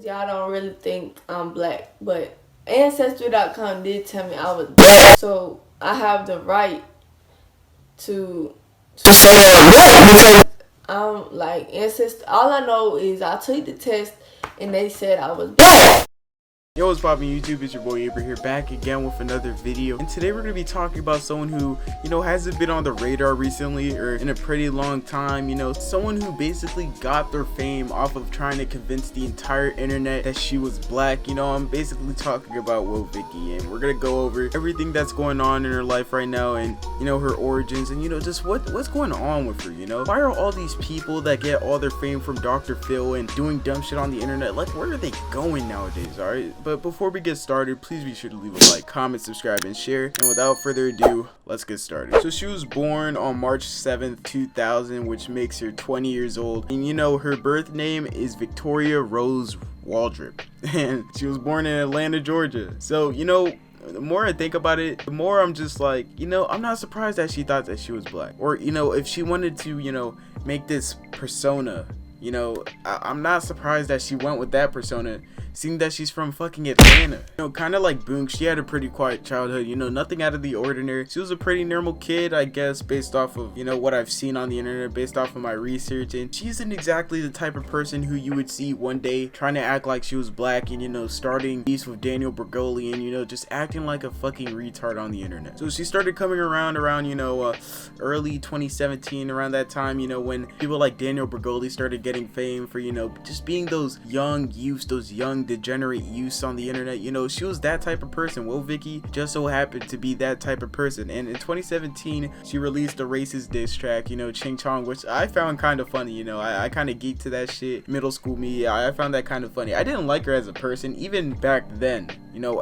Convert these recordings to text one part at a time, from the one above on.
y'all don't really think I'm black, but Ancestry.com did tell me I was black, so I have the right to say because I'm like ancestor. All I know is I took the test and they said I was black. Yo, what's poppin' YouTube? It's your boy Aber here, back again with another video. And today we're gonna be talking about someone who, hasn't been on the radar recently or in a pretty long time. Someone who basically got their fame off of trying to convince the entire internet that she was black. I'm basically talking about Woah Vicky, and we're gonna go over everything that's going on in her life right now, and her origins, and just what's going on with her. Why are all these people that get all their fame from Dr. Phil and doing dumb shit on the internet, like, where are they going nowadays? All right. But before we get started, please be sure to leave a like, comment, subscribe, and share. And without further ado, let's get started. So she was born on March 7th, 2000, which makes her 20 years old. And her birth name is Victoria Rose Waldrop. And she was born in Atlanta, Georgia. So, the more I think about it, the more I'm just like, I'm not surprised that she thought that she was black. Or, if she wanted to, make this persona, I'm not surprised that she went with that persona, seeing that she's from fucking Atlanta. Kind of like Boonk, she had a pretty quiet childhood, nothing out of the ordinary. She was a pretty normal kid, I guess, based off of, what I've seen on the internet, based off of my research. And she isn't exactly the type of person who you would see one day trying to act like she was black and, starting beefs with Daniel Bergoli and, just acting like a fucking retard on the internet. So she started coming around, early 2017, around that time, when people like Daniel Bergoli started getting fame for, just being those young youths, those young degenerate youths on the internet. She was that type of person. Woah Vicky just so happened to be that type of person. And in 2017, she released a racist diss track, Ching Chong, which I found kind of funny. I kind of geeked to that shit. Middle school me, I found that kind of funny. I didn't like her as a person, even back then.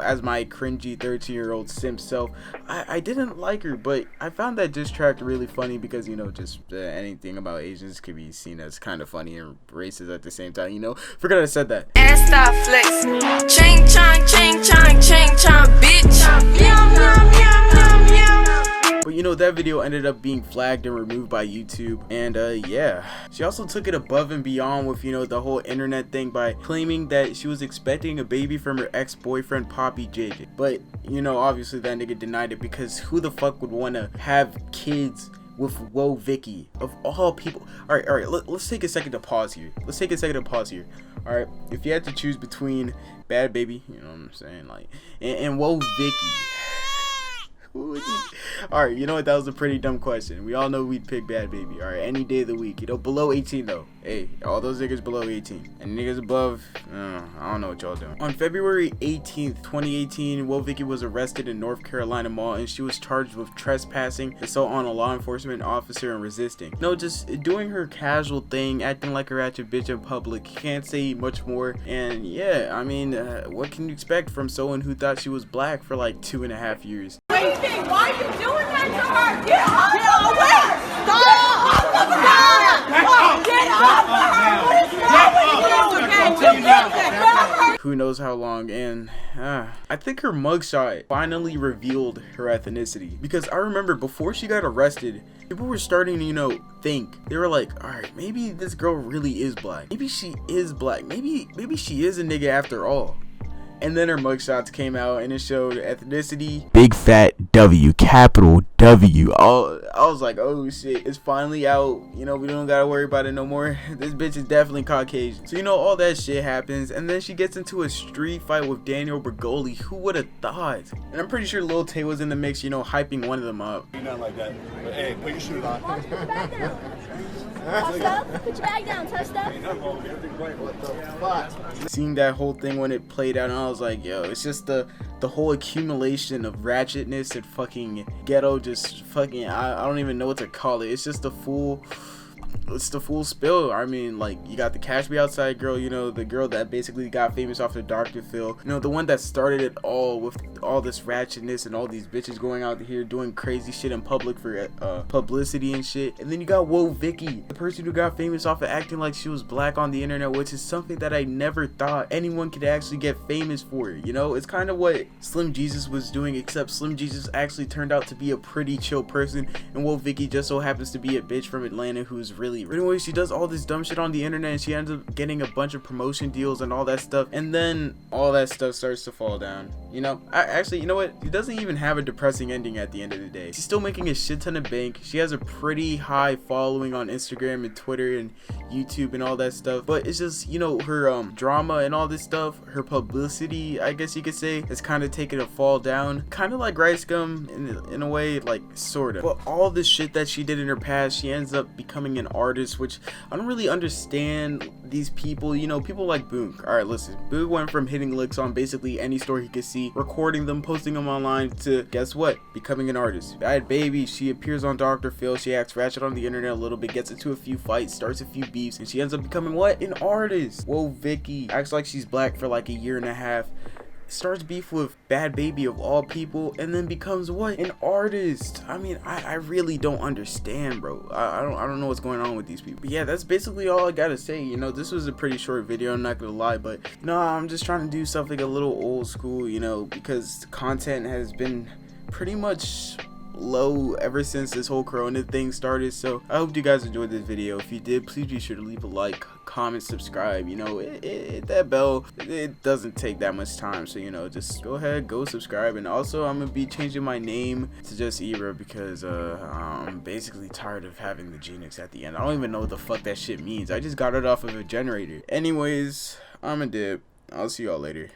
As my cringy 13-year-old simp self, I didn't like her, but I found that diss track really funny because, just anything about Asians could be seen as kind of funny and racist at the same time. Forgot I said that. And stop flexing. Ching chong, ching chong, ching chong, bitch. Meow, meow, meow, meow, meow. But that video ended up being flagged and removed by YouTube. And yeah, she also took it above and beyond with the whole internet thing by claiming that she was expecting a baby from her ex-boyfriend Poppy JJ. But obviously that nigga denied it, because who the fuck would want to have kids with Woah Vicky, of all people? All right, let's take a second to pause here. All right, if you had to choose between Bad Baby, what I'm saying, like, and Woah Vicky, who would you? All right, that was a pretty dumb question. We all know we'd pick Bad Baby. All right, any day of the week. Below 18 though. Hey, all those niggas below 18 and niggas above, I don't know what y'all doing. On February 18th, 2018, Woah Vicky was arrested in North Carolina Mall, and she was charged with trespassing, assault on a law enforcement officer, and resisting. Just doing her casual thing, acting like a ratchet bitch in public. Can't say much more. And yeah, I mean, what can you expect from someone who thought she was black for like 2.5 years? Why are you doing that to her? Get off of her! Stop! Get off of her! What is wrong with you? Who knows how long. And I think her mugshot finally revealed her ethnicity, because I remember before she got arrested, people were starting to think, they were like, all right, maybe this girl really is black, maybe she is black, maybe she is a nigga after all. And then her mugshots came out and it showed ethnicity, big fat W, capital W. I was like, oh shit, it's finally out. We don't gotta worry about it no more. This bitch is definitely Caucasian. So all that shit happens, and then she gets into a street fight with Daniel Bergoli. Who would have thought? And I'm pretty sure Lil Tay was in the mix, hyping one of them up. You're not like that. But hey, put your shoes on. Put your bag down. Touched up? Put your bag down. Touched up? Seeing that whole thing when it played out, and I was like, yo, it's just the whole accumulation of ratchetness and fucking ghetto, just fucking, I don't even know what to call it. It's just the full spill. I mean, like, you got the Cash Me Outside girl, the girl that basically got famous off of Dr. Phil, the one that started it all with all this ratchetness and all these bitches going out here doing crazy shit in public for publicity and shit. And then you got Woah Vicky, the person who got famous off of acting like she was black on the internet, which is something that I never thought anyone could actually get famous for. It's kind of what Slim Jesus was doing, except Slim Jesus actually turned out to be a pretty chill person, and Woah Vicky just so happens to be a bitch from Atlanta who's really immediately. Anyway, she does all this dumb shit on the internet and she ends up getting a bunch of promotion deals and all that stuff, and then all that stuff starts to fall down. You know, actually, you know what, it doesn't even have a depressing ending at the end of the day. She's still making a shit ton of bank. She has a pretty high following on Instagram and Twitter and YouTube and all that stuff, but it's just, you know, her drama and all this stuff, her publicity, I guess you could say, has kind of taken a fall down, kind of like Rice Gum in a way, like sort of. But all the shit that she did in her past, she ends up becoming an artist, which I don't really understand these people. You know, people like Boog. All right, listen, Boog went from hitting licks on basically any store he could see, recording them, posting them online, to guess what, becoming an artist. Bad Baby, she appears on Dr. Phil, she acts ratchet on the internet a little bit, gets into a few fights, starts a few beefs, and she ends up becoming what, an artist. Woah Vicky acts like she's black for like a year and a half, starts beef with Bad Baby of all people, and then becomes what, an artist. I mean, I really don't understand, bro. I don't know what's going on with these people. But yeah, that's basically all I gotta say. You know, this was a pretty short video, I'm not gonna lie, but you know, I'm just trying to do something a little old school, you know, because content has been pretty much low ever since this whole corona thing started. So I hope you guys enjoyed this video. If you did, please be sure to leave a like, comment, subscribe. You know, hit that bell. It doesn't take that much time, so you know, just go ahead, go subscribe. And also, I'm gonna be changing my name to just Ebra because I'm basically tired of having the Genix at the end. I don't even know what the fuck that shit means. I just got it off of a generator. Anyways, I'm a dip. I'll see y'all later.